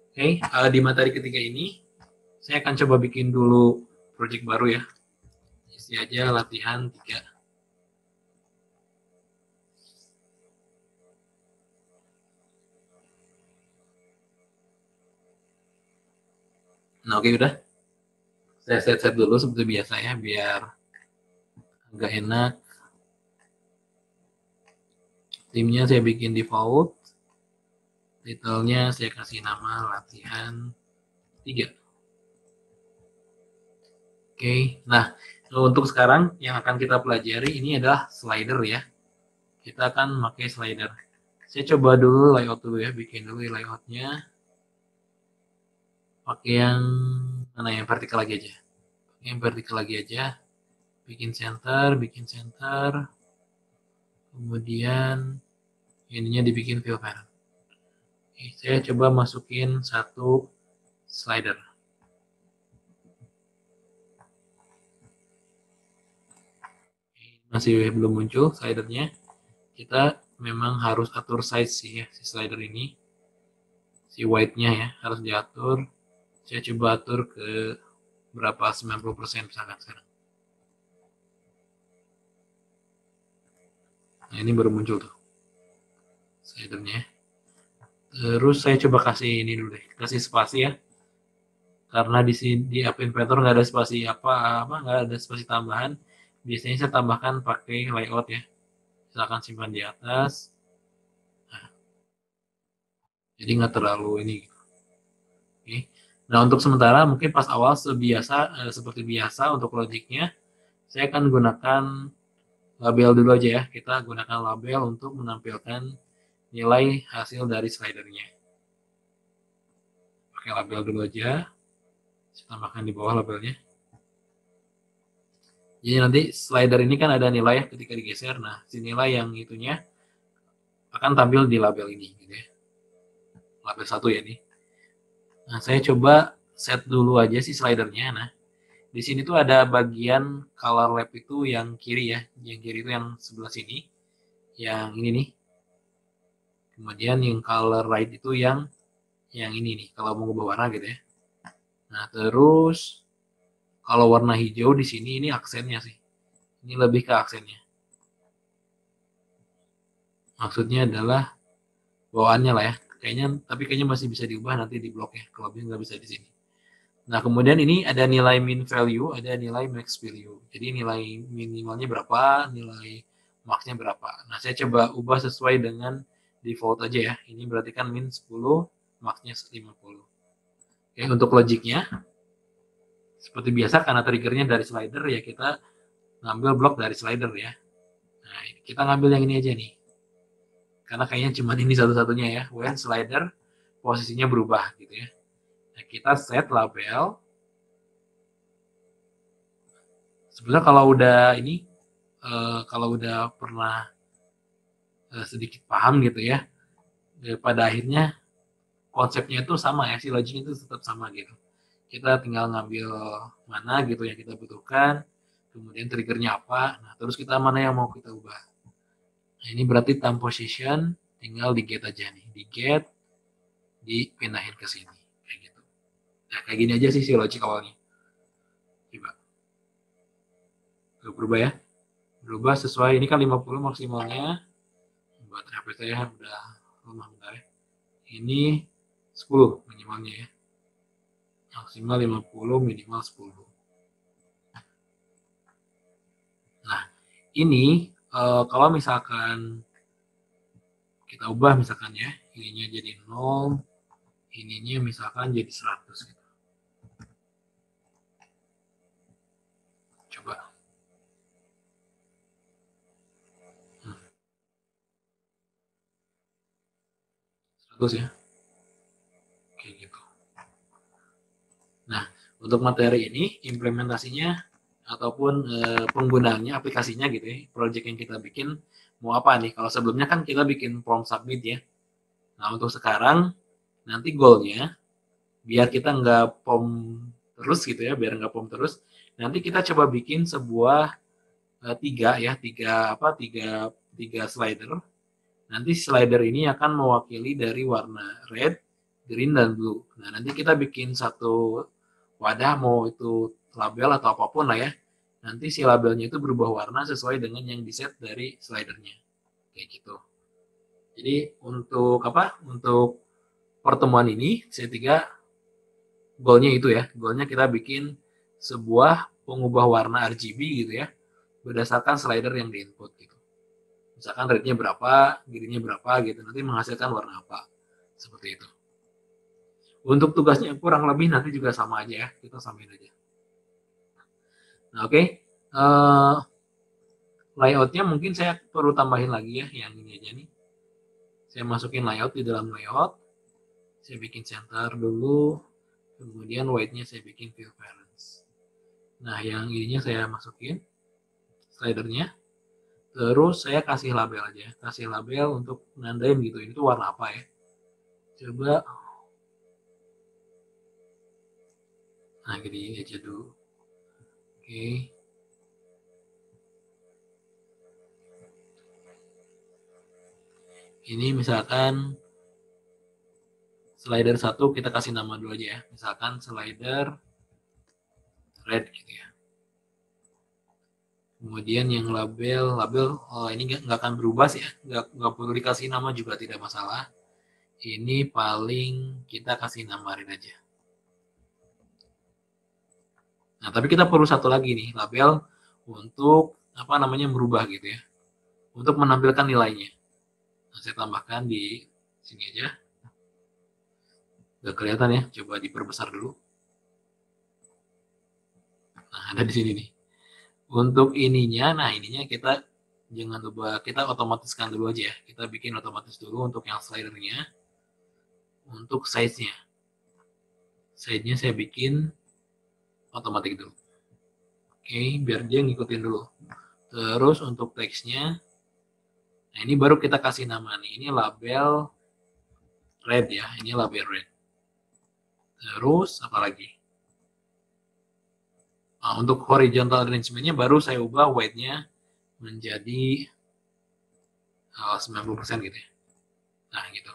Oke, di materi ketiga ini saya akan coba bikin dulu project baru ya. Isi aja latihan 3. Nah, oke udah. Saya set dulu seperti biasa ya biar agak enak. Timnya saya bikin default. Title-nya saya kasih nama latihan 3. Oke, nah untuk sekarang yang akan kita pelajari ini adalah slider ya. Kita akan pakai slider. Saya coba dulu layout dulu ya, bikin dulu layoutnya. Pakai yang mana, yang vertikal lagi aja. Pakai yang vertikal lagi aja. Bikin center. Kemudian ininya dibikin fill parent. Oke, saya coba masukin satu slider. Oke, masih belum muncul slidernya. Kita memang harus atur size sih ya, si slider ini. Si white-nya ya, harus diatur. Saya coba atur ke berapa, 90% misalkan sekarang. Nah, ini baru muncul tuh slidernya. Terus saya coba kasih ini dulu deh, kasih spasi ya. Karena di sini di App Inventor nggak ada spasi apa nggak ada spasi tambahan. Biasanya saya tambahkan pakai layout ya. Misalkan simpan di atas. Nah, jadi nggak terlalu ini. Oke. Nah untuk sementara mungkin pas awal seperti biasa untuk logiknya saya akan gunakan label dulu aja ya. Kita gunakan label untuk menampilkan nilai hasil dari slidernya. Pakai label dulu aja. Saya tambahkan di bawah labelnya. Jadi nanti slider ini kan ada nilai ya ketika digeser. Nah, si nilai yang itunya akan tampil di label ini gitu ya. Label 1 ya nih. Nah, saya coba set dulu aja si slidernya. Nah, di sini tuh ada bagian color lab itu yang kiri ya. Yang kiri itu yang sebelah sini. Yang ini nih. Kemudian yang color right itu yang ini nih. Kalau mau ubah warna gitu ya. Nah, terus kalau warna hijau di sini ini aksennya sih. Ini lebih ke aksennya. Maksudnya adalah bawaannya lah ya. Tapi kayaknya masih bisa diubah nanti di blog ya. Kalau nggak bisa di sini. Nah, kemudian ini ada nilai min value, ada nilai max value. Jadi nilai minimalnya berapa, nilai maxnya berapa. Nah, saya coba ubah sesuai dengan default aja ya. Ini berarti kan min 10, maxnya 50. Oke, untuk logiknya, seperti biasa karena triggernya dari slider ya kita ngambil blok dari slider ya. Nah, kita ngambil yang ini aja nih. Karena kayaknya cuma ini satu-satunya ya. When slider posisinya berubah gitu ya. Nah, kita set label. Sebenarnya kalau udah pernah sedikit paham gitu ya, pada akhirnya konsepnya itu sama ya, si logiknya itu tetap sama gitu. Kita tinggal ngambil mana gitu yang kita butuhkan, kemudian triggernya apa, nah terus kita mana yang mau kita ubah. Nah ini berarti time position, tinggal di get aja nih, di get, dipindahin ke sini, kayak gitu. Nah kayak gini aja sih si logik awalnya. Coba, berubah ya, berubah sesuai, ini kan 50 maksimalnya, buat HP saya udah lemah bentar ya. Ini 10 minimalnya ya. Maksimal 50, minimal 10. Nah, ini kalau misalkan kita ubah misalkan ya, ininya jadi 0, ininya misalkan jadi 100 gitu. Coba. 100 ya. Kayak gitu. Nah, untuk materi ini implementasinya ataupun penggunaannya, aplikasinya gitu ya, project yang kita bikin mau apa nih? Kalau sebelumnya kan kita bikin form submit ya. Nah, untuk sekarang nanti goalnya biar kita nggak pom terus gitu ya, biar nggak pom terus, nanti kita coba bikin sebuah tiga slider. Nanti slider ini akan mewakili dari warna red, green dan blue. Nah, nanti kita bikin satu wadah, mau itu label atau apapun lah ya. Nanti si labelnya itu berubah warna sesuai dengan yang di-set dari slidernya. Kayak gitu. Jadi untuk apa? Untuk pertemuan ini, C3 goalnya itu ya. Goalnya kita bikin sebuah pengubah warna RGB gitu ya, berdasarkan slider yang di-input gitu. Misalkan rate-nya berapa, green-nya berapa gitu, nanti menghasilkan warna apa. Seperti itu. Untuk tugasnya kurang lebih nanti juga sama aja ya, kita samain aja. Nah, oke. Layoutnya mungkin saya perlu tambahin lagi ya, yang ini aja nih. Saya masukin layout di dalam layout. Saya bikin center dulu, kemudian white-nya saya bikin fill parents. Nah, yang ininya saya masukin slidernya. Terus saya kasih label aja, kasih label untuk nandain gitu, ini tuh warna apa ya. Coba, nah gini aja dulu. Oke. Ini misalkan slider 1 kita kasih nama dulu aja ya. Misalkan slider red gitu ya. Kemudian yang label ini nggak akan berubah sih ya, nggak perlu dikasih nama juga tidak masalah. Ini paling kita kasih nama red aja. Nah, tapi kita perlu satu lagi nih, label untuk apa namanya merubah gitu ya, untuk menampilkan nilainya. Nah, saya tambahkan di sini aja. Udah kelihatan ya, coba diperbesar dulu. Nah, ada di sini nih. Untuk ininya, nah ininya kita jangan lupa, kita otomatiskan dulu aja ya. Kita bikin otomatis dulu untuk yang slidernya. Untuk size-nya. Size-nya saya bikin otomatis dulu. Oke, biar dia ngikutin dulu. Terus untuk teksnya, nah ini baru kita kasih nama nih. Ini label red ya, ini label red. Terus apa lagi? Nah, untuk horizontal arrangement-nya baru saya ubah weight-nya menjadi 90% gitu ya. Nah, gitu.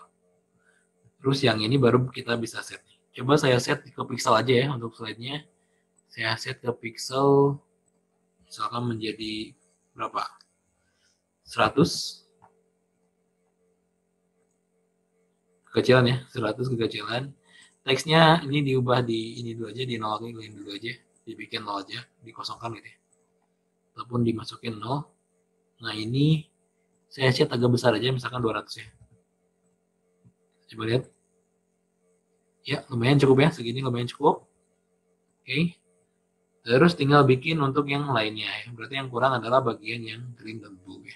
Terus yang ini baru kita bisa set. Coba saya set ke pixel aja ya untuk slide-nya. Saya set ke pixel misalkan menjadi berapa? 100 kekecilan ya, 100 kekecilan. Teksnya ini diubah di ini dulu aja, di nol dulu aja, dibikin 0 aja, dikosongkan gitu ya. Ataupun dimasukin 0. Nah, ini saya set agak besar aja, misalkan 200 ya. Coba lihat. Ya, lumayan cukup ya, segini lumayan cukup. Oke. Terus tinggal bikin untuk yang lainnya ya. Berarti yang kurang adalah bagian yang green dan blue ya.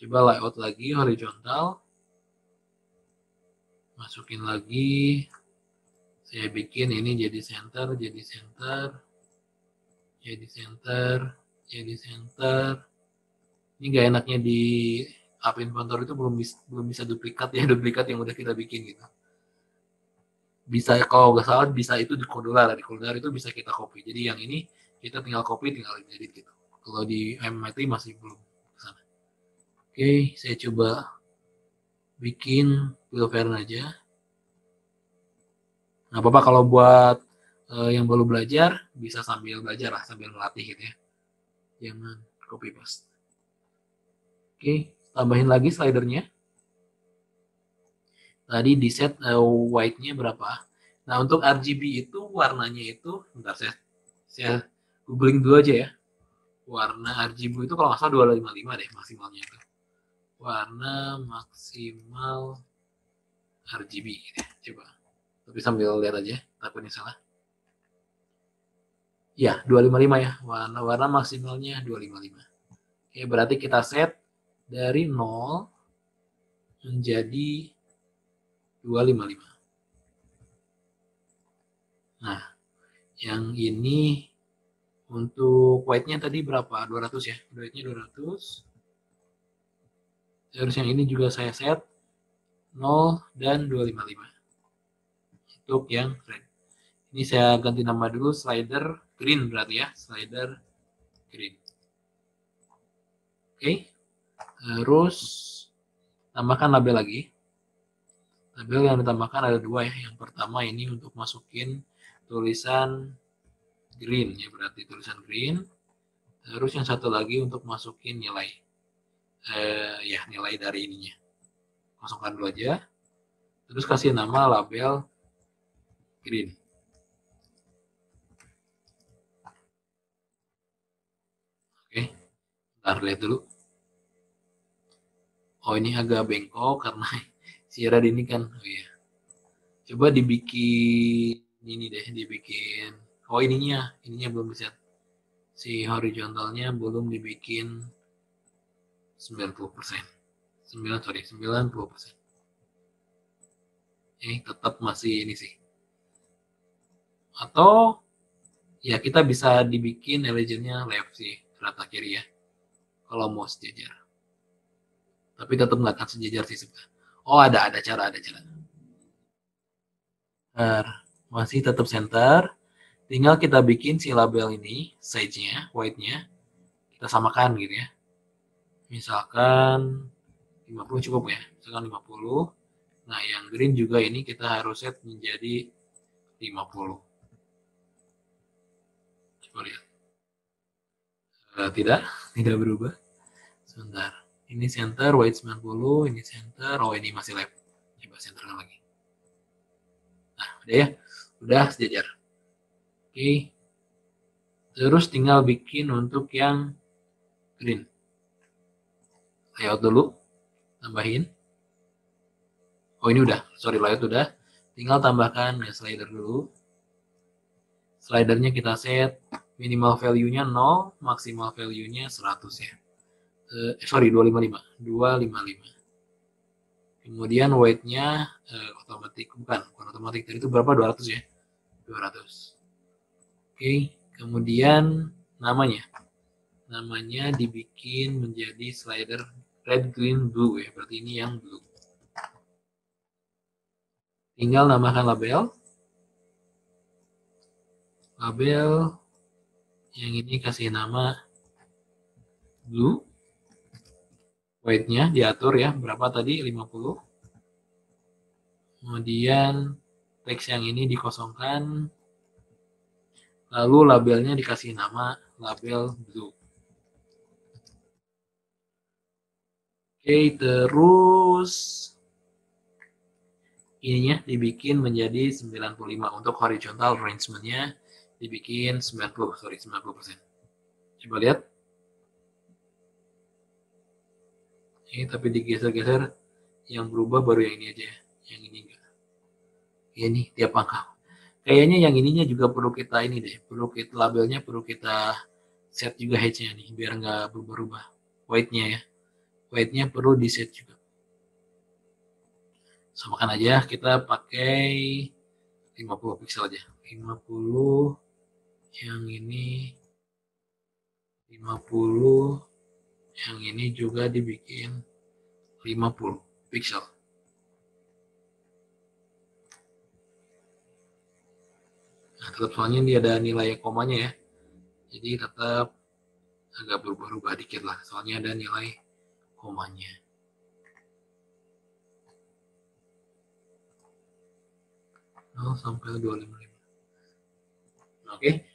Coba layout lagi horizontal. Masukin lagi. Saya bikin ini jadi center, jadi center, jadi center, jadi center. Ini gak enaknya di App Inventor itu belum bisa duplikat ya, duplikat yang udah kita bikin gitu. Bisa kalau nggak salah bisa itu di Kodular itu bisa kita copy. Jadi yang ini kita tinggal copy, tinggal edit gitu. Kalau di MIT masih belum kesana. Oke, saya coba bikin Wilfern aja. Nah, apa-apa kalau buat yang baru belajar bisa sambil belajar lah, sambil melatih gitu ya. Jangan copy paste. Oke, tambahin lagi slidernya. Tadi di set white-nya berapa? Nah, untuk RGB itu warnanya itu, bentar saya googling dulu aja ya. Warna RGB itu kalau nggak salah 255 deh maksimalnya itu. Warna maksimal RGB gitu ya. Coba. Tapi sambil lihat aja, takutnya salah. Ya, 255 ya. Warna maksimalnya 255. Oke, berarti kita set dari 0 menjadi 255. Nah, yang ini untuk white-nya tadi berapa? 200 ya. White-nya 200. Terus yang ini juga saya set 0 dan 255. Untuk yang red. Ini saya ganti nama dulu slider green berarti ya. Slider green. Oke. Terus tambahkan label lagi. Tabel yang ditambahkan ada dua ya. Yang pertama ini untuk masukin tulisan green ya, berarti tulisan green. Terus yang satu lagi untuk masukin nilai. Ya, nilai dari ininya. Kosongkan dulu aja. Terus kasih nama label green. Oke, bentar lihat dulu. Oh, ini agak bengkok karena si Red ini kan. Oh iya. Coba dibikin ini deh, dibikin. Oh, ininya belum bisa. Si horizontalnya belum dibikin 90%. 90%. Tetap masih ini sih. Atau ya kita bisa dibikin legendnya left sih, rata kiri ya. Kalau mau sejajar. Tapi tetap nggak akan sejajar sih sebenarnya. Oh, ada cara. Masih tetap center. Tinggal kita bikin si label ini, size-nya, white-nya, kita samakan gitu ya. Misalkan 50 cukup ya, misalkan 50. Nah, yang green juga ini kita harus set menjadi 50. Coba lihat. Tidak berubah. Sebentar. Ini center, white 90, ini center, oh ini masih left. Coba centerkan lagi. Nah, udah ya. Udah sejajar. Oke. Terus tinggal bikin untuk yang green. Layout dulu. Tambahin. Oh ini udah, sorry layout udah. Tinggal tambahkan ya slider dulu. Slidernya kita set minimal value-nya 0, maksimal value-nya 100 ya. Sorry 255. Kemudian weight-nya otomatis bukan otomatis tadi itu berapa 200 ya. 200. Oke, kemudian namanya dibikin menjadi slider red, green, blue ya. Berarti ini yang blue. Tinggal namakan label yang ini kasih nama blue. Weight-nya diatur ya, berapa tadi? 50. Kemudian teks yang ini dikosongkan. Lalu labelnya dikasih nama label blue. Oke, terus ininya dibikin menjadi 95. Untuk horizontal arrangement-nya dibikin 90%. Coba lihat. Ini tapi digeser-geser, yang berubah baru yang ini aja, yang ini enggak. Ini tiap angka. Kayaknya yang ininya juga perlu kita ini deh, perlu kita labelnya perlu kita set juga hedge-nya nih, biar nggak berubah-ubah. Weight-nya ya, weight-nya perlu di set juga. Samakan aja, kita pakai 50 pixel aja. 50, yang ini 50, yang ini juga dibikin 50 pixel. Nah, tetap soalnya ini ada nilai komanya ya. Jadi tetap agak berubah-ubah dikit lah. Soalnya ada nilai komanya. Sampai 255. Oke.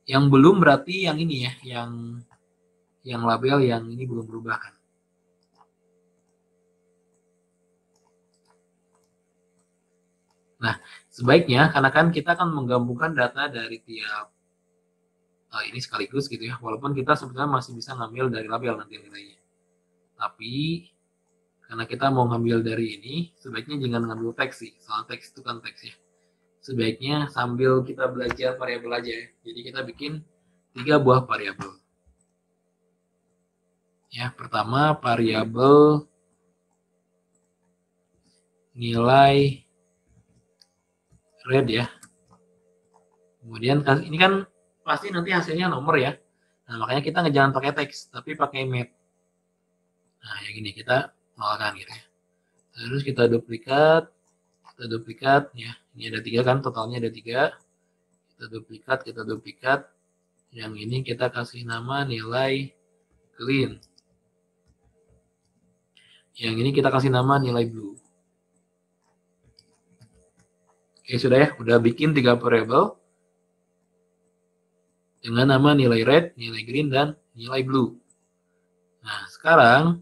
Yang belum berarti yang ini ya, yang label yang ini belum berubah kan. Nah, sebaiknya karena kan kita akan menggabungkan data dari tiap ini sekaligus gitu ya. Walaupun kita sebenarnya masih bisa ngambil dari label nanti nilainya. Tapi karena kita mau ngambil dari ini, sebaiknya jangan ngambil teks sih. Soal teks itu kan teks ya. Sebaiknya sambil kita belajar variabel aja ya. Jadi kita bikin 3 buah variabel. Ya, pertama variabel nilai red ya. Kemudian ini kan pasti nanti hasilnya nomor ya. Nah, makanya kita jangan pakai teks, tapi pakai map. Nah, yang ini kita nolakkan gitu ya. Terus kita duplikat ya. Ini ada 3 kan, totalnya ada 3. Kita duplikat. Yang ini kita kasih nama nilai clean. Yang ini kita kasih nama nilai blue. Oke, sudah ya, udah bikin 3 variabel dengan nama nilai red, nilai green, dan nilai blue. Nah, sekarang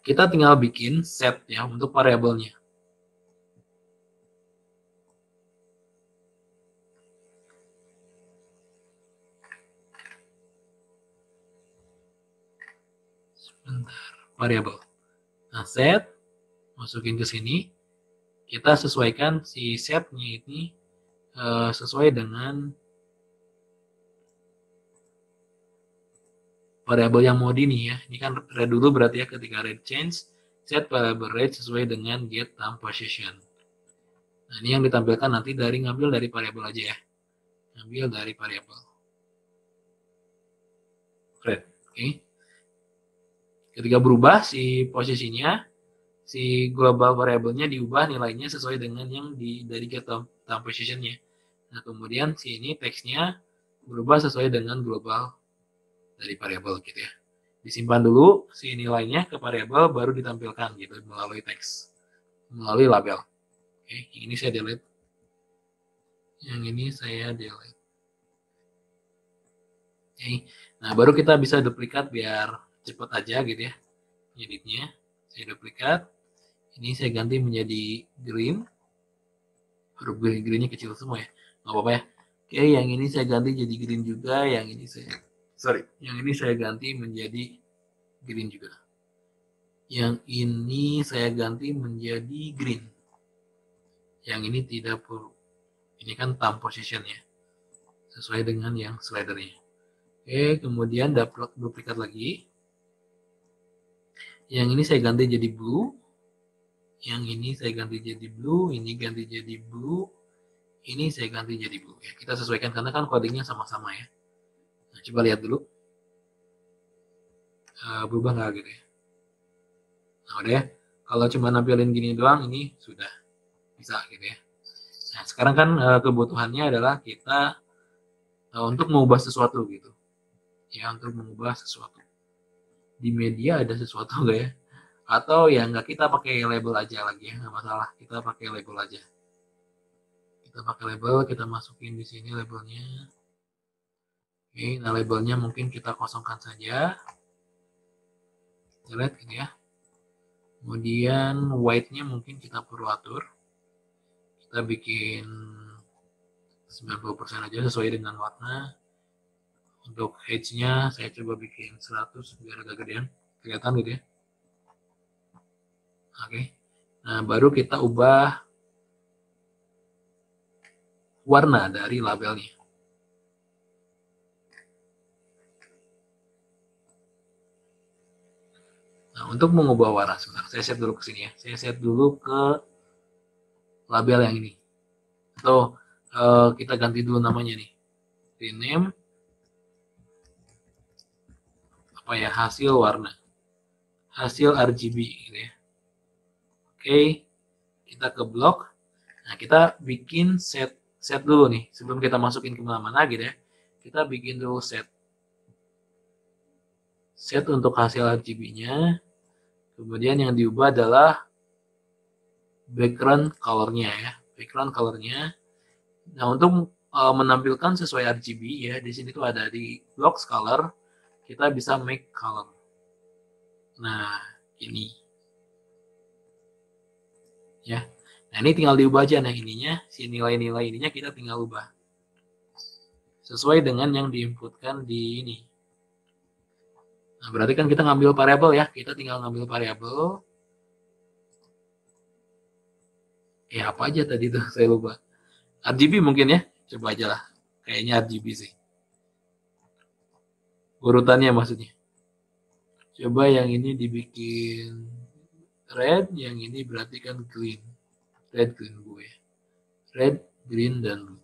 kita tinggal bikin set ya untuk variabelnya. Sebentar, variabel. Nah, set masukin ke sini. Kita sesuaikan si setnya ini sesuai dengan variabel yang mau di ini ya. Ini kan red dulu berarti ya, ketika red change, set variable red sesuai dengan get time position. Nah, ini yang ditampilkan nanti dari ngambil dari variabel aja ya. Ngambil dari variabel red. Oke. Ketika berubah si posisinya, si global variabelnya diubah nilainya sesuai dengan yang dari get time positionnya. Nah, kemudian si ini teksnya berubah sesuai dengan global dari variabel gitu ya. Disimpan dulu si nilainya ke variabel, baru ditampilkan gitu melalui teks, melalui label. Oke, yang ini saya delete. Yang ini saya delete. Oke. Nah, baru kita bisa duplikat biar cepat aja gitu ya. Editnya saya duplikat. Ini saya ganti menjadi green. Huruf greennya kecil semua ya. Nggak apa-apa ya. Oke, yang ini saya ganti jadi green juga. Yang ini saya ganti menjadi green juga. Yang ini saya ganti menjadi green. Yang ini tidak perlu. Ini kan time position ya. Sesuai dengan yang slidernya. Oke, kemudian duplikat lagi. Yang ini saya ganti jadi blue. Yang ini saya ganti jadi blue. Ini ganti jadi blue. Ini saya ganti jadi blue. Ya, kita sesuaikan karena kan codingnya sama-sama ya. Nah, coba lihat dulu. Berubah nggak gitu ya. Nah, udah ya. Kalau cuma nampilin gini doang, ini sudah bisa gitu ya. Nah, sekarang kan kebutuhannya adalah kita untuk mengubah sesuatu gitu. Ya, untuk mengubah sesuatu. Di media ada sesuatu nggak ya? Atau ya nggak, kita pakai label aja lagi ya, nggak masalah. Kita pakai label aja. Kita pakai label, kita masukin di sini labelnya. Oke, nah labelnya mungkin kita kosongkan saja. Delete gitu ya. Kemudian white-nya mungkin kita perlu atur. Kita bikin 90% aja sesuai dengan warna. Untuk height-nya saya coba bikin 100 biar agak gedean, kelihatan gitu ya. Oke. Nah, baru kita ubah warna dari labelnya. Nah, untuk mengubah warna, sebentar, saya set dulu ke sini ya. Saya set dulu ke label yang ini. Atau kita ganti dulu namanya nih. Rename apa ya, hasil warna. Hasil RGB gitu ya. Oke, kita ke blok. Nah, kita bikin set dulu nih. Sebelum kita masukin kemana-mana gitu ya. Kita bikin dulu set. Set untuk hasil RGB-nya. Kemudian yang diubah adalah background color-nya ya. Background color-nya. Nah, untuk menampilkan sesuai RGB ya, di sini tuh ada di blocks color, kita bisa make color. Nah, ini. Ya. Nah, ini tinggal diubah aja. Nah, ininya, si nilai-nilai ininya kita tinggal ubah. Sesuai dengan yang diinputkan di ini. Nah, berarti kan kita ngambil variabel ya. Kita tinggal ngambil variabel. Ya, apa aja tadi tuh, saya lupa. RGB mungkin ya. Coba aja lah. Kayaknya RGB sih. Urutannya maksudnya. Coba yang ini dibikin red, yang ini berarti kan green. Red, green, blue ya. Red, green, dan blue.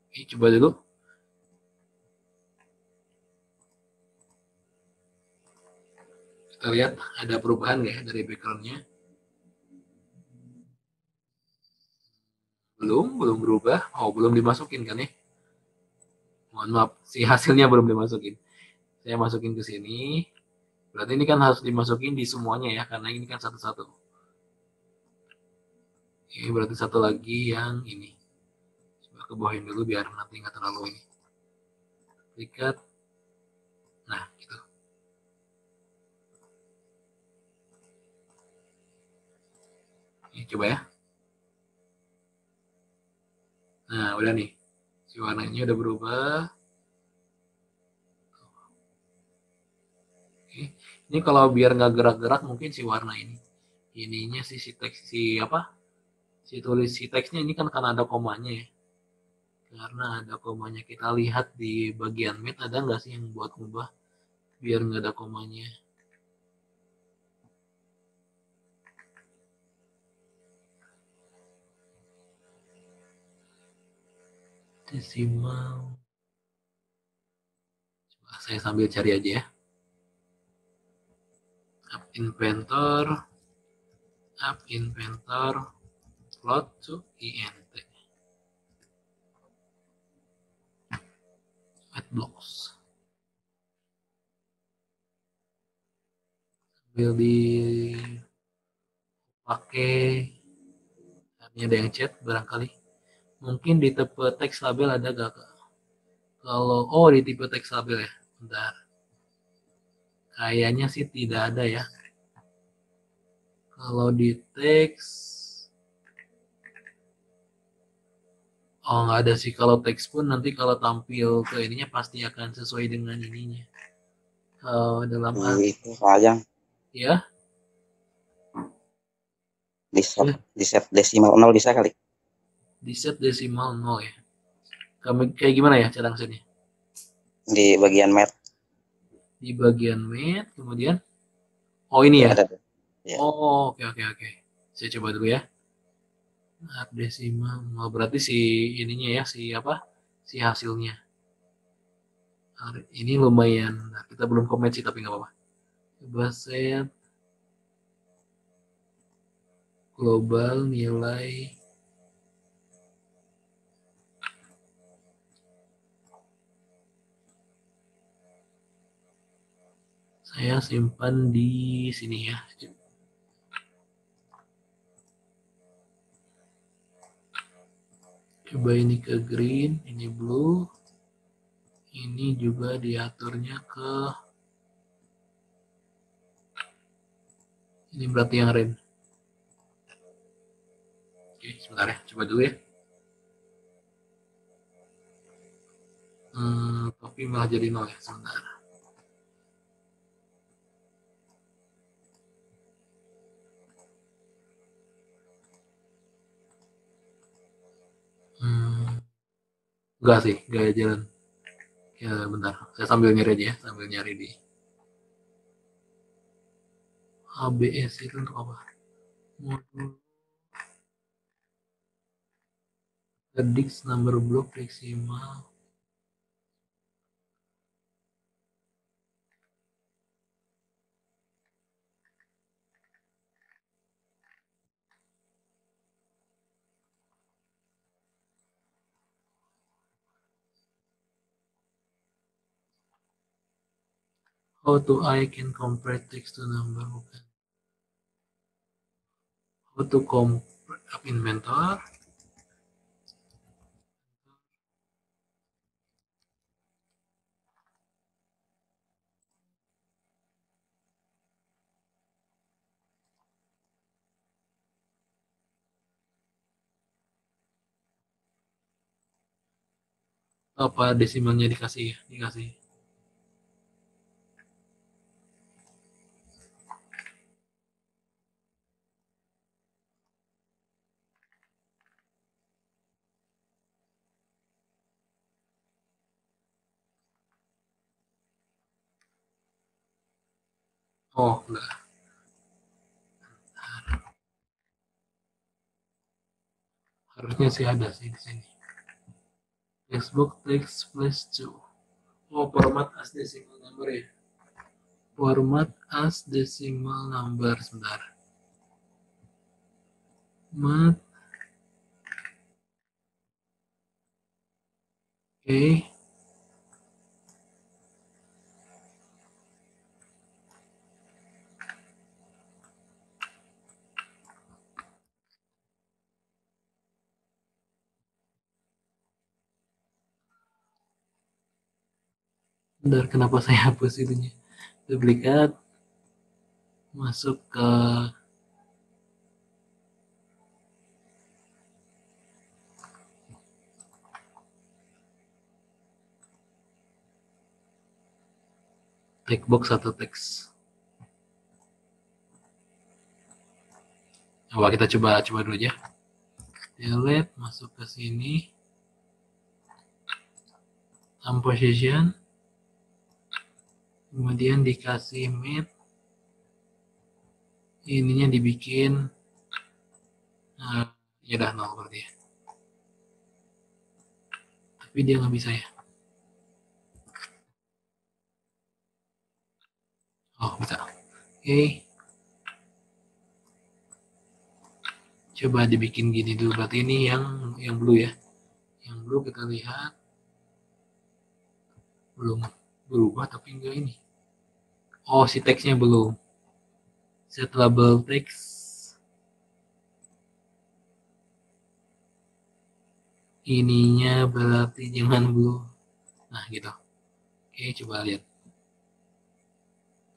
Oke, coba dulu. Kita lihat ada perubahan nggak ya dari backgroundnya. Belum berubah. Oh, belum dimasukin kan ya. Mohon maaf, si hasilnya belum dimasukin. Saya masukin ke sini. Berarti ini kan harus dimasukin di semuanya ya, karena ini kan satu-satu. Oke, berarti satu lagi yang ini. Coba ke bawahin dulu biar nanti nggak terlalu ini. Lihat. Nah, gitu. Ini coba ya. Nah, udah nih. Si warnanya udah berubah. Oke. Ini kalau biar nggak gerak-gerak mungkin si warna ini. Ininya si teks si apa? Si tulis si teksnya ini kan karena ada komanya ya. Karena ada komanya. Kita lihat di bagian mat ada nggak sih yang buat ngubah biar nggak ada komanya. Desimal. Coba saya sambil cari aja ya. App Inventor, App Inventor, plot to int, blocks. Sambil dipakai, ini ada yang chat barangkali. Mungkin di tipe teks label ada gak? Kalau di tipe teks label ya. Bentar. Kayaknya sih tidak ada ya. Kalau di teks nggak ada sih. Kalau teks pun nanti kalau tampil ke ininya pasti akan sesuai dengan ininya. Dalam Itu sayang ya, di set desimal 0 bisa kali. di set desimal 0 ya. Kayak gimana ya cara ngesetnya? Di bagian mat. Di bagian mat, kemudian ini Ya ya. ada tuh. Ya. Oke oke oke. Saya coba dulu ya. Desimal, berarti si ininya ya, si apa? Si hasilnya. Ini lumayan. Nah, kita belum komen sih tapi nggak apa-apa. Coba set global nilai saya simpan di sini ya. Coba ini ke green, ini blue. Ini juga diaturnya ke ini berarti yang red. Oke, sebentar ya, coba dulu ya. Tapi malah jadi 0 ya, sebentar. Enggak sih, gaya jalan. Ya, bentar. Saya sambil nyari aja ya, sambil nyari di ABS itu untuk apa? Modul Predicts number block maksimal. How to I can compare text to number, bukan. How to compare up inventor. Apa desimalnya dikasih ya? Dikasih. Oh, enggak. Harusnya sih ada sih di sini. Textbook text plus 2. Oh, format as decimal number ya. Format as decimal number, sebentar. Mat. Oke. Bentar, kenapa saya hapus itunya? Duplikat, masuk ke text box atau teks. Coba kita coba dulu aja. Delete, masuk ke sini. Composition. Kemudian dikasih mid. Ininya dibikin ya udah 0 berarti ya. Tapi dia nggak bisa ya. Oh, bisa. Oke. Coba dibikin gini dulu. Berarti ini yang blue ya. Yang blue kita lihat belum berubah tapi enggak ini. Oh, si teksnya belum. Set label text. Ininya berarti jangan blue. Nah, gitu. Oke, coba lihat.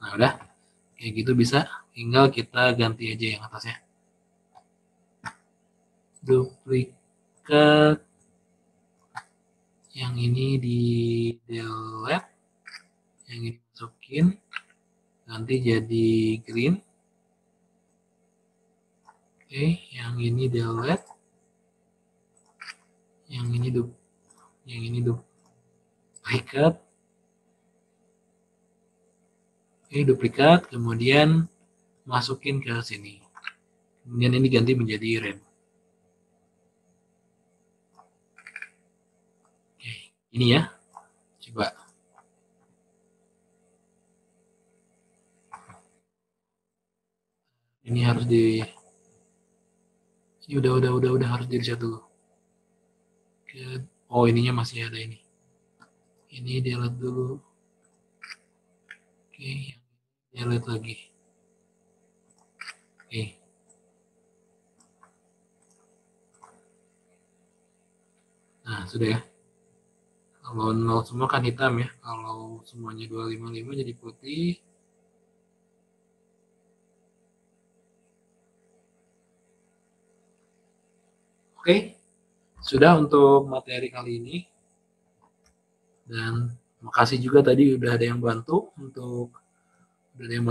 Nah, udah. Kayak gitu bisa. Tinggal kita ganti aja yang atasnya. Duplikat. Yang ini di delete. Yang ini masukin. Nanti jadi green. Oke, yang ini delete. Yang ini duplikat. Oke, duplikat. Kemudian masukin ke sini. Kemudian ini ganti menjadi red. Oke, ini ya. Coba. Ini harus di ini udah harus di reset dulu. Oh, ininya masih ada ini. Ini delete dulu. Oke, delete lagi. Oke. Nah, sudah ya. Kalau 0 semua kan hitam ya. Kalau semuanya 255 jadi putih. Oke. Sudah untuk materi kali ini. Dan makasih juga tadi udah ada yang bantu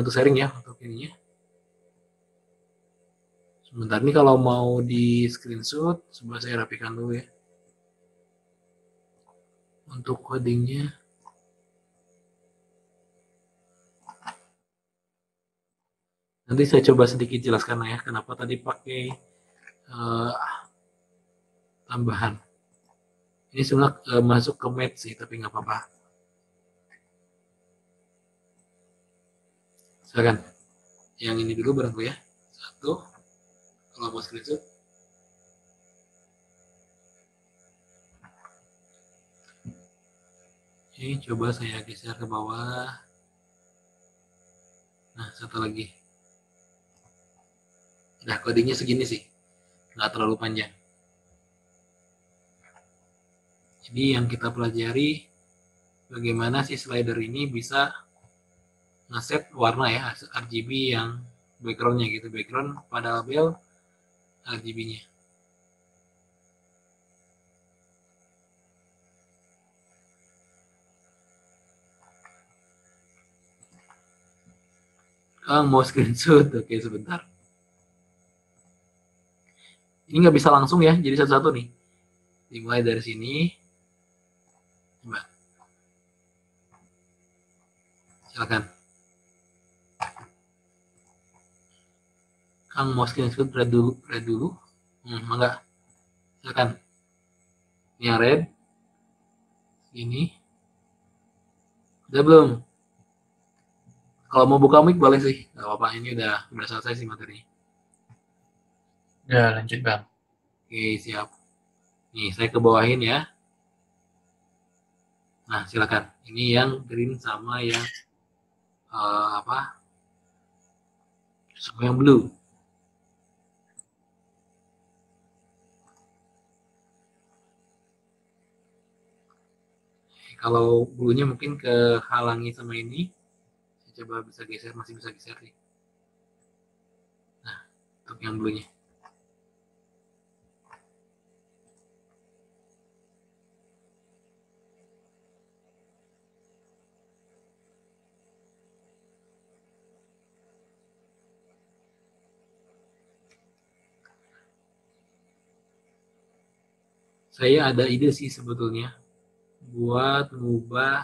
sharing ya untuk ininya. Sebentar nih kalau mau di screenshot, coba saya rapikan dulu ya. Untuk codingnya. Nanti saya coba sedikit jelaskan ya kenapa tadi pakai tambahan. Ini sebenarnya masuk ke match sih, tapi nggak apa-apa. Silakan. Yang ini dulu barangku ya. Satu. Kalau mau screenshot. Ini coba saya geser ke bawah. Nah, satu lagi. Nah, codingnya segini sih. Nggak terlalu panjang. Jadi yang kita pelajari bagaimana si slider ini bisa ngeset warna ya, RGB yang backgroundnya gitu. Background pada label RGB-nya. Kang mau screenshot, oke sebentar. Ini nggak bisa langsung ya, jadi satu-satu nih. Dimulai dari sini. Coba. Silakan. Kang mau screenshot red dulu. Enggak. Silakan. Ini yang red. Ini. Udah belum? Kalau mau buka mic boleh sih. Gak apa-apa, ini udah selesai sih materinya. Udah lanjut bang. Oke, siap. Nih, saya ke bawahin ya. Nah, silakan. Ini yang green sama yang sama yang blue. Kalau bluenya mungkin kehalangi sama ini, saya coba bisa geser, masih bisa geser nih. Nah, untuk yang bluenya. Saya ada ide sih sebetulnya buat ngubah,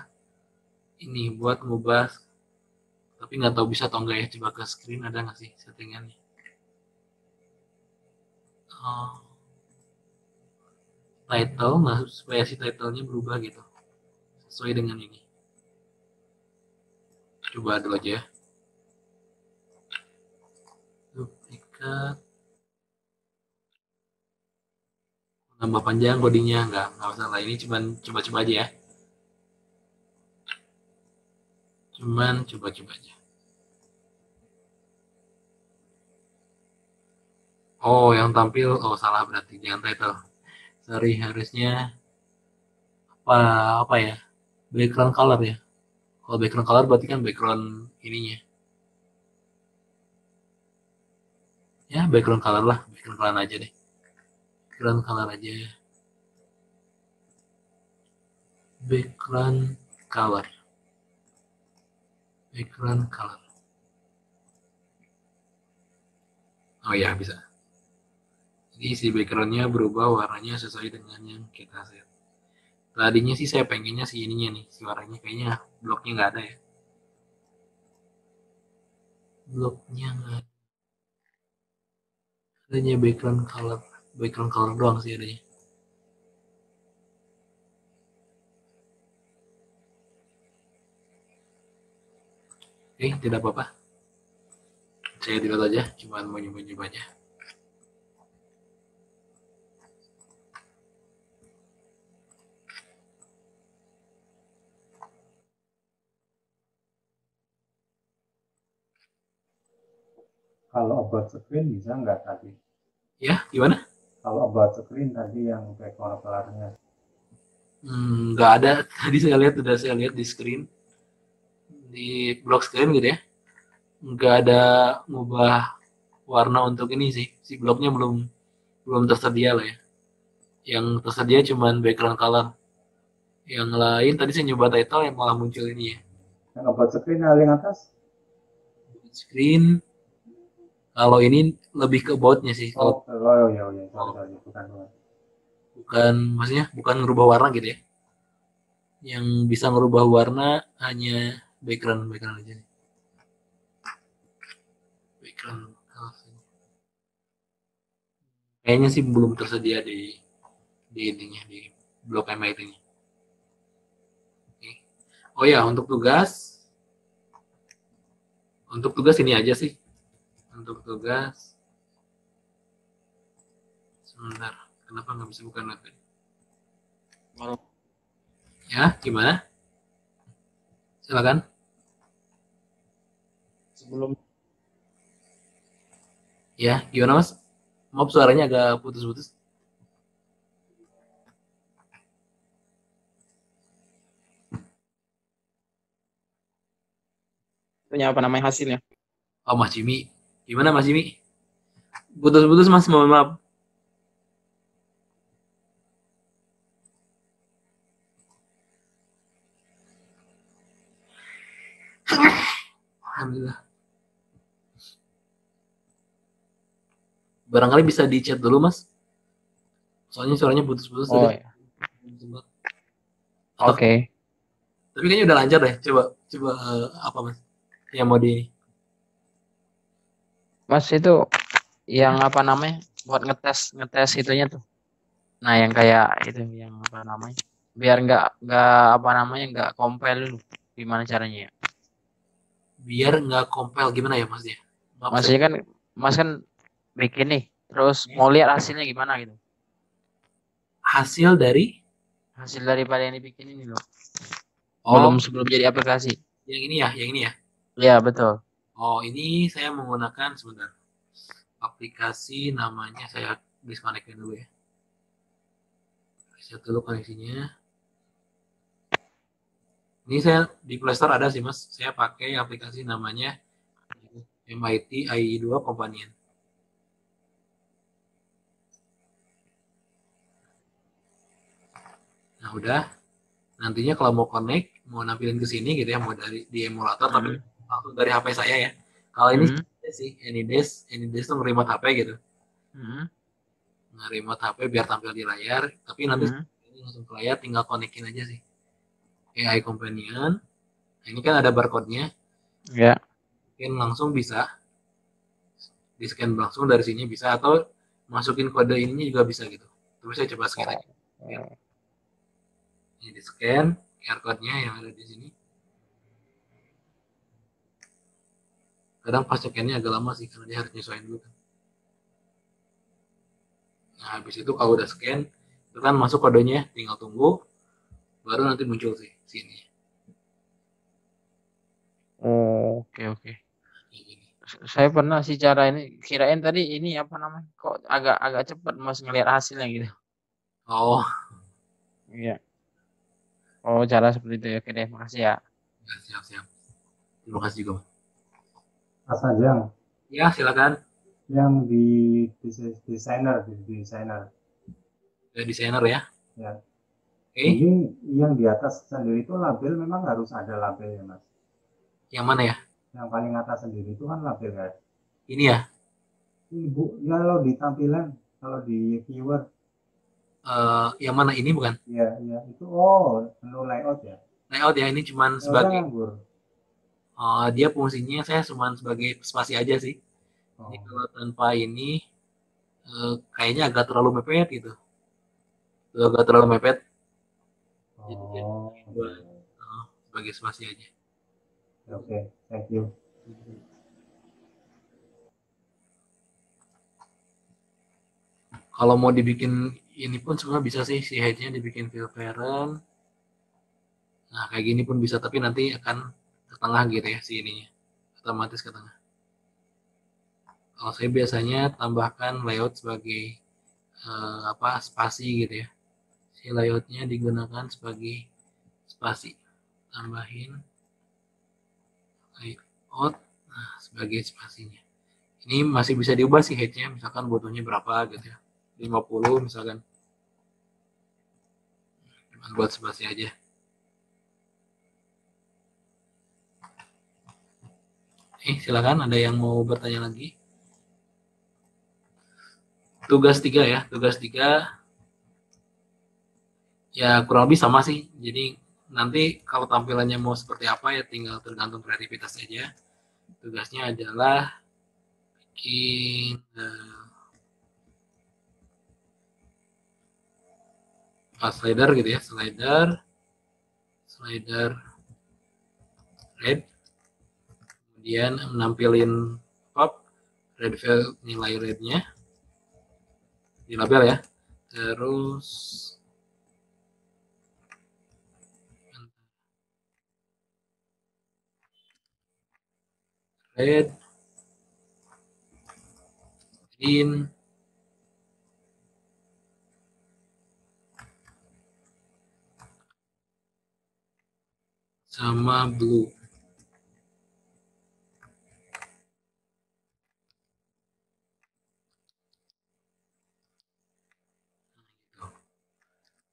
tapi nggak tahu bisa atau enggak ya. Coba ke screen, ada nggak sih settingannya? Oh, title, nah supaya si titlenya berubah gitu sesuai dengan ini. Coba dulu aja ya. Duplikat, nambah panjang codingnya, nggak masalah. Ini cuman coba-coba aja ya. Cuman coba-coba aja. Oh, yang tampil, oh salah berarti, jangan title. Sorry, harusnya apa apa ya? Background color ya. Kalau background color berarti kan background ininya. Ya, background color lah, background color aja deh. Background color aja. Background color. Background color. Oh ya, bisa. Jadi si backgroundnya berubah warnanya sesuai dengan yang kita set. Tadinya sih saya pengennya si ininya nih, si warnanya kayaknya bloknya nggak ada ya. Bloknya nggak ada. Adanya background color doang sih adanya. Oke, tidak apa-apa. Saya tidak aja, cuma mau nyoba-nyoba aja. Kalau about screen bisa nggak tadi? Ya, gimana? Kalau about screen tadi yang background colornya. Nggak ada. Tadi saya lihat di screen, di block screen gitu ya. Nggak ada ngubah warna untuk ini sih. Si bloknya belum belum tersedia lah ya. Yang tersedia cuma background color. Yang lain tadi saya nyoba title yang malah muncul ini ya. Yang about screen paling atas? Screen. Kalau ini lebih ke about-nya sih. Kalau Ya, sorry, bukan. bukan, maksudnya bukan ngerubah warna gitu ya. Yang bisa ngerubah warna hanya background aja nih. Background. Kayaknya sih belum tersedia di ininya, di blok MIT ini. Oke. Oh ya, untuk tugas ini aja sih. Untuk tugas, sebentar. Kenapa nggak bisa buka note? Ya, gimana? Silakan. Sebelum Ya, gimana Mas? Maaf suaranya agak putus-putus. punya apa namanya hasilnya? Oh, Mas Jimmy. Gimana Mas Jimmy? Putus-putus Mas, mohon maaf. Alhamdulillah. Barangkali bisa di chat dulu Mas. Soalnya suaranya putus-putus Oh tadi. ya. Atau, Oke. tapi kayaknya udah lancar deh. Coba coba apa Mas? Yang mau di Mas itu yang apa namanya? Buat ngetes itunya tuh. Nah, yang kayak itu yang apa namanya? Biar nggak apa namanya nggak compile dulu. Gimana caranya ya? biar nggak compile gimana ya Mas ya? Maaf saya. Maksudnya kan Mas kan bikin nih, terus mau lihat hasilnya gimana gitu. Hasil dari Hasil daripada yang dibikin ini loh. oh Sebelum jadi aplikasi. yang ini ya. Iya, betul. Oh, ini saya menggunakan sebentar. Aplikasi namanya saya disconnectin dulu ya. Reset dulu koneksinya. Ini saya di Play Store ada sih Mas. Saya pakai aplikasi namanya MIT IE2 Companion. Nah udah, nantinya kalau mau connect, mau nampilin ke sini gitu ya, mau dari di emulator tapi langsung dari HP saya ya. Kalau ini sih AnyDesk tuh nge-remote HP gitu. Nge-remote HP biar tampil di layar, tapi nanti ini langsung ke layar tinggal connectin aja sih. AI Companion. Nah, ini kan ada barcode-nya. Ya. Mungkin langsung bisa di-scan langsung dari sini bisa, atau masukin kode ininya juga bisa gitu. Terus saya coba scan aja. Ini di-scan QR code-nya yang ada di sini. Kadang pas scan-nya agak lama sih karena dia harus nyesuaiin dulu kan. Nah, habis itu kalau udah scan, itu kan masuk kodenya, tinggal tunggu, baru nanti muncul sih sini. Oh, oke. Saya pernah sih cara ini, kirain tadi ini apa namanya? Kok agak cepat Mas ngelihat hasilnya gitu. Oh, Iya. Oh, cara seperti itu ya. Oke deh, makasih ya. siap. Terima kasih juga. Mas Ajang, Ya, silakan. yang di desainer. Desainer ya. Ya. Oke. Ini yang di atas sendiri itu label memang harus ada labelnya, Mas. Yang mana ya? Yang paling atas sendiri itu kan label kan. Ini ya. Ibu, ya kalau di tampilan, kalau di viewer. Yang mana ini bukan? Iya, itu menu layout ya. Layout ya, ini cuman Layoutnya sebagai nganggur. dia fungsinya saya cuman sebagai spasi aja sih. Jadi kalau tanpa ini kayaknya agak terlalu mepet gitu. Agak terlalu mepet. Jadi buat sebagai spasi aja. Oke, thank you. Kalau mau dibikin ini pun sebenarnya bisa sih, si headnya dibikin fill parent. Nah kayak gini pun bisa, tapi nanti akan ke tengah gitu ya si ininya, otomatis ke tengah. Kalau saya biasanya tambahkan layout sebagai spasi gitu ya. Si layoutnya digunakan sebagai spasi. Tambahin layout sebagai spasinya. Ini masih bisa diubah sih headnya, misalkan butuhnya berapa gitu ya. 50 misalkan. Cuma buat spasi aja. Silakan ada yang mau bertanya lagi. Tugas 3 ya, tugas 3 ya kurang lebih sama sih. Jadi nanti kalau tampilannya mau seperti apa ya tinggal tergantung kreativitas aja. Tugasnya adalah bikin slider gitu ya, slider red, kemudian menampilin red field nilai rednya di label ya, terus red, green, sama blue.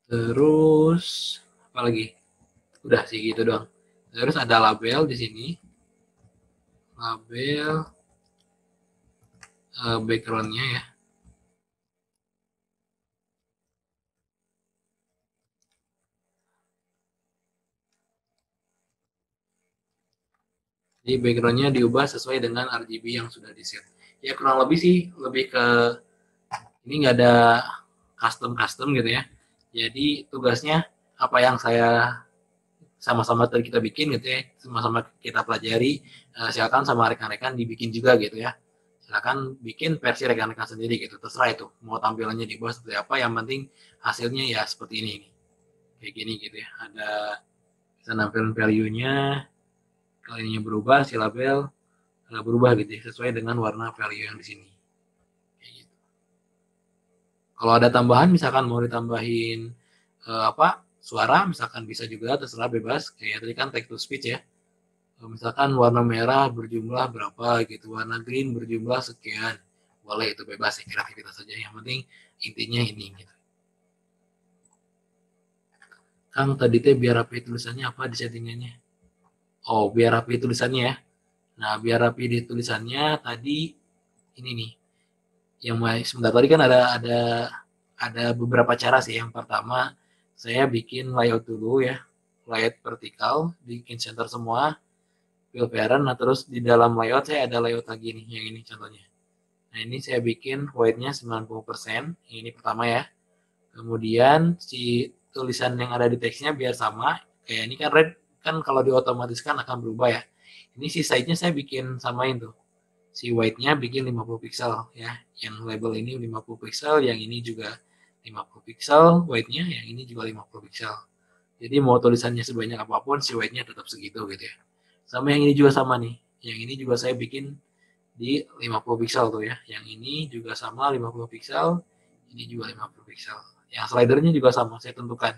Terus apa lagi? Udah sih gitu doang. Terus ada label di sini. Label backgroundnya ya. Jadi backgroundnya diubah sesuai dengan RGB yang sudah di set. Ya kurang lebih sih lebih ke ini nggak ada custom gitu ya. Jadi tugasnya apa yang saya sama-sama tadi kita bikin gitu ya, sama-sama kita pelajari, silakan sama rekan-rekan dibikin juga gitu ya. Silakan bikin versi rekan-rekan sendiri gitu, terserah itu mau tampilannya di bawah seperti apa, yang penting hasilnya ya seperti ini kayak gini gitu ya. Ada bisa nampilin value-nya, kalau ininya berubah si label berubah gitu ya, sesuai dengan warna value yang di sini. Kayak gitu. Kalau ada tambahan misalkan mau ditambahin suara, misalkan bisa juga, terserah bebas. Kayak tadi kan text to speech ya. Misalkan warna merah berjumlah berapa gitu, warna green berjumlah sekian. Boleh, itu bebas ya, kreativitas saja. Yang penting intinya ini gitu. Kang tadi teh biar rapi tulisannya apa di settingannya? Oh, biar rapi tulisannya ya. Nah, biar rapi di tulisannya tadi ini nih. Yang sebentar tadi kan ada beberapa cara sih. Yang pertama, saya bikin layout dulu ya. Layout vertikal, bikin center semua, fill parent. Nah, terus di dalam layout saya ada layout lagi nih, yang ini contohnya. Nah, ini saya bikin white-nya 90%. Ini pertama ya. Kemudian si tulisan yang ada di teksnya biar sama. Kayak ini kan red, kan kalau diotomatiskan akan berubah ya. Ini si size-nya saya bikin samain tuh. Si white-nya bikin 50 pixel ya. Yang label ini 50 pixel, yang ini juga 50 pixel, white-nya yang ini juga 50 pixel. Jadi mau tulisannya sebanyak apapun, si white-nya tetap segitu gitu ya. Sama yang ini juga sama nih. Yang ini juga saya bikin di 50 pixel tuh ya. Yang ini juga sama 50 pixel, ini juga 50 pixel. Yang slidernya juga sama, saya tentukan.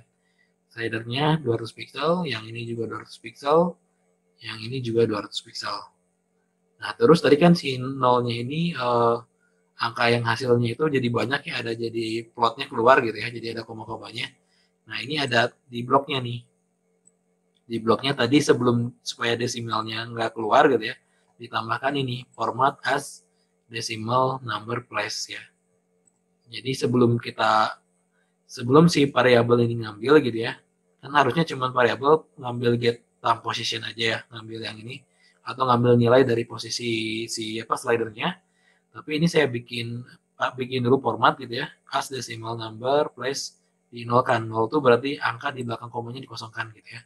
Slidernya 200 pixel, yang ini juga 200 pixel, yang ini juga 200 pixel. Nah, terus tadi kan si nolnya ini angka yang hasilnya itu jadi banyak ya, ada jadi plotnya keluar gitu ya, jadi ada koma-komanya. Nah, ini ada di bloknya nih. Di bloknya tadi sebelum supaya desimalnya nggak keluar gitu ya, ditambahkan ini format as decimal number place ya. Jadi sebelum si variabel ini ngambil gitu ya, kan harusnya cuma variabel ngambil get time position aja ya, ngambil yang ini atau ngambil nilai dari posisi si slidernya. Tapi ini saya bikin dulu format gitu ya, as decimal number place di nol kan. Nol itu berarti angka di belakang komanya dikosongkan gitu ya.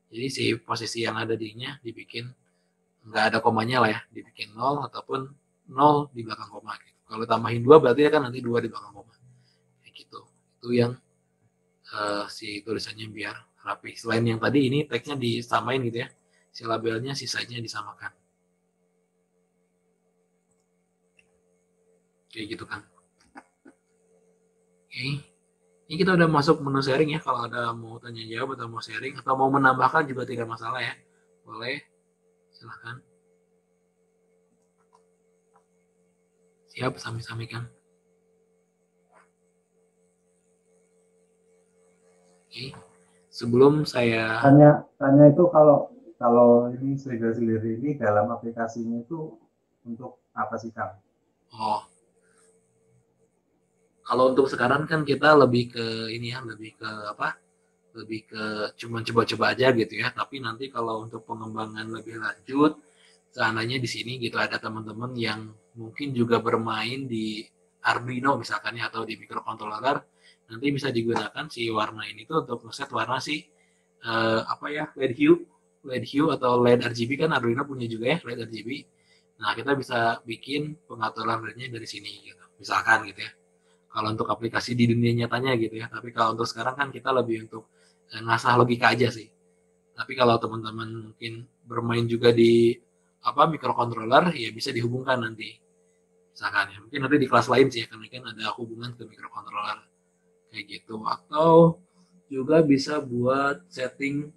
Jadi si posisi yang ada di-nya dibikin nggak ada komanya lah ya, dibikin nol ataupun nol di belakang koma gitu. Kalau tambahin 2 berarti kan nanti 2 di belakang koma. Kayak gitu. Itu yang si tulisannya biar rapi. Selain yang tadi ini teksnya disamain gitu ya. Si labelnya sisanya disamakan. Kayak gitu kan. Oke. Ini kita udah masuk menu sharing ya. Kalau ada mau tanya jawab atau mau sharing atau mau menambahkan juga tidak masalah ya. Boleh. Silahkan. Siap, sami-samikan. Oke. Sebelum saya tanya itu kalau ini slider ini dalam aplikasinya itu untuk apa sih Kang? Oh, kalau untuk sekarang kan kita lebih ke ini ya, lebih ke apa? Lebih ke cuma coba-coba aja gitu ya. Tapi nanti kalau untuk pengembangan lebih lanjut, seandainya di sini gitu ada teman-teman yang mungkin juga bermain di Arduino misalkan ya atau di microcontroller, nanti bisa digunakan si warna ini tuh untuk ngeset warna si apa ya, LED hue atau LED RGB kan Arduino punya juga ya LED RGB. Nah, kita bisa bikin pengaturan LED-nya dari sini gitu. Misalkan gitu ya. Kalau untuk aplikasi di dunia nyatanya gitu ya. Tapi kalau untuk sekarang kan kita lebih untuk ngasah logika aja sih. Tapi kalau teman-teman mungkin bermain juga di apa microcontroller ya bisa dihubungkan nanti. Misalkan ya. Mungkin nanti di kelas lain sih ya, karena kan ada hubungan ke microcontroller kayak gitu. Atau juga bisa buat setting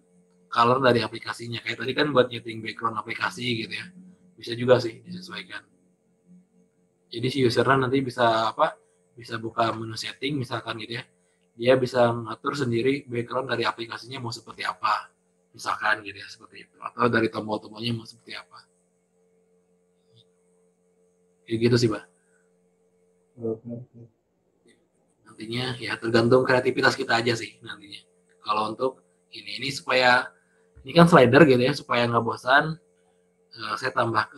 color dari aplikasinya. Kayak tadi kan buat setting background aplikasi gitu ya. Bisa juga sih disesuaikan. Jadi si usernya nanti bisa apa? Bisa buka menu setting misalkan gitu ya. Dia bisa mengatur sendiri background dari aplikasinya mau seperti apa. Misalkan gitu ya, seperti itu. Atau dari tombol-tombolnya mau seperti apa. Kayak gitu sih, Pak. Nantinya ya tergantung kreativitas kita aja sih nantinya. Kalau untuk ini supaya ini kan slider gitu ya, supaya nggak bosan, saya tambah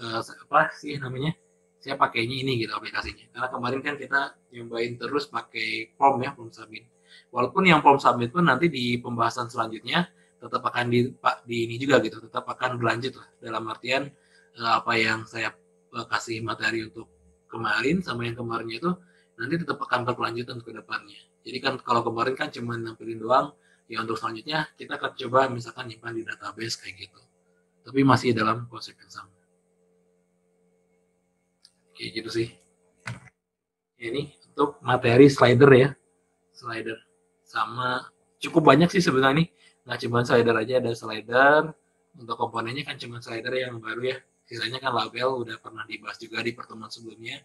apa sih namanya? Saya pakainya ini gitu aplikasinya. Karena kemarin kan kita nyobain terus pakai form ya, form submit. Walaupun yang form submit pun nanti di pembahasan selanjutnya tetap akan di ini juga gitu, tetap akan berlanjut lah. Dalam artian apa yang saya kasih materi untuk kemarin sama yang kemarinnya itu nanti tetap akan berkelanjutan ke depannya. Jadi kan kalau kemarin kan cuma nampilin doang, ya untuk selanjutnya kita akan coba misalkan nyimpan di database kayak gitu. Tapi masih dalam konsep yang sama. Kayak gitu sih. Ini untuk materi slider ya. Slider. Sama cukup banyak sih sebenarnya nih. Nggak cuma slider aja, ada slider. Untuk komponennya kan cuma slider yang baru ya. Sisanya kan label udah pernah dibahas juga di pertemuan sebelumnya.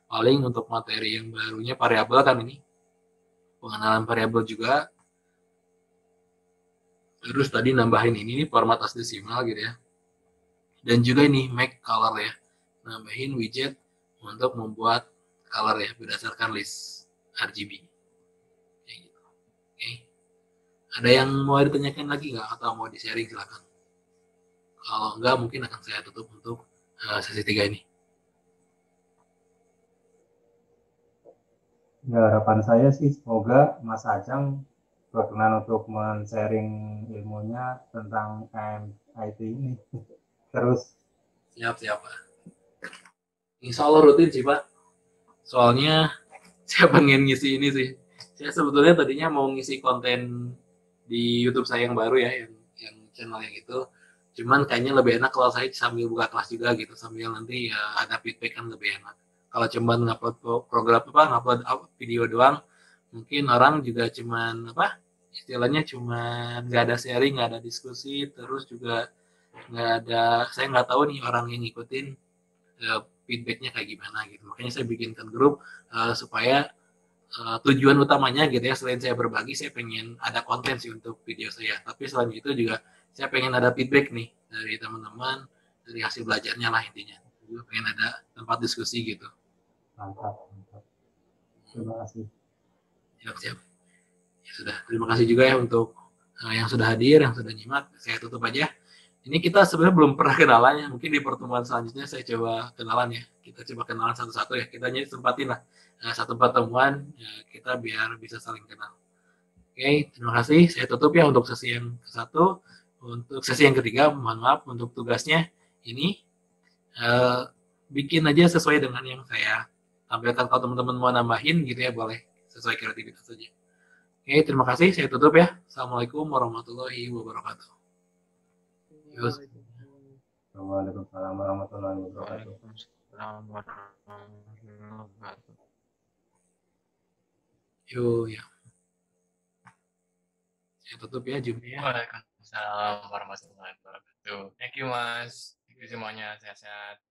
Paling untuk materi yang barunya variabel kan ini. Pengenalan variabel juga. Terus tadi nambahin ini format as desimal gitu ya. Dan juga ini make color ya. Nambahin widget untuk membuat color ya berdasarkan list RGB. Gitu. Oke. Ada yang mau ditanyakan lagi nggak atau mau di-sharing silakan. Kalau enggak mungkin akan saya tutup untuk sesi 3 ini. Ya, harapan saya sih semoga Mas Ajang berkenan untuk men-sharing ilmunya tentang IT ini. Terus Siap. Insya Allah rutin sih Pak. Soalnya saya pengen ngisi ini sih. Saya sebetulnya tadinya mau ngisi konten di YouTube saya yang baru ya, yang channel yang itu. Cuman kayaknya lebih enak kalau saya sambil buka kelas juga gitu, sambil nanti ya ada feedback kan lebih enak. Kalau cuman ngupload program ngupload video doang, mungkin orang juga cuman istilahnya cuman nggak ada sharing, nggak ada diskusi, terus juga nggak ada, saya nggak tahu nih orang yang ngikutin feedbacknya kayak gimana gitu. Makanya saya bikinkan grup supaya tujuan utamanya gitu ya, selain saya berbagi, saya pengen ada konten sih untuk video saya. Tapi selain itu juga saya pengen ada feedback nih dari teman-teman, dari hasil belajarnya lah intinya. Juga pengen ada tempat diskusi gitu. mantap. Terima kasih. Siap. Ya sudah, terima kasih juga ya untuk yang sudah hadir, yang sudah nyimak. Saya tutup aja. Ini kita sebenarnya belum pernah kenalan ya. Mungkin di pertemuan selanjutnya saya coba kenalan ya. Kita coba kenalan satu-satu ya. Kita sempatin lah satu pertemuan ya, kita biar bisa saling kenal. Oke, terima kasih. Saya tutup ya untuk sesi yang ke-1. Untuk sesi yang ketiga, mohon maaf untuk tugasnya ini bikin aja sesuai dengan yang saya tampilkan. Kalau teman-teman mau nambahin gitu ya, boleh sesuai kreativitas saja. Oke, terima kasih. Saya tutup ya. Assalamualaikum warahmatullahi wabarakatuh. Waalaikumsalam warahmatullahi wabarakatuh. Waalaikumsalam warahmatullahi wabarakatuh. Ya. Saya tutup ya Zoom-nya. Waalaikumsalam warahmatullahi wabarakatuh. Thank you Mas. Thank you semuanya. Sehat-sehat.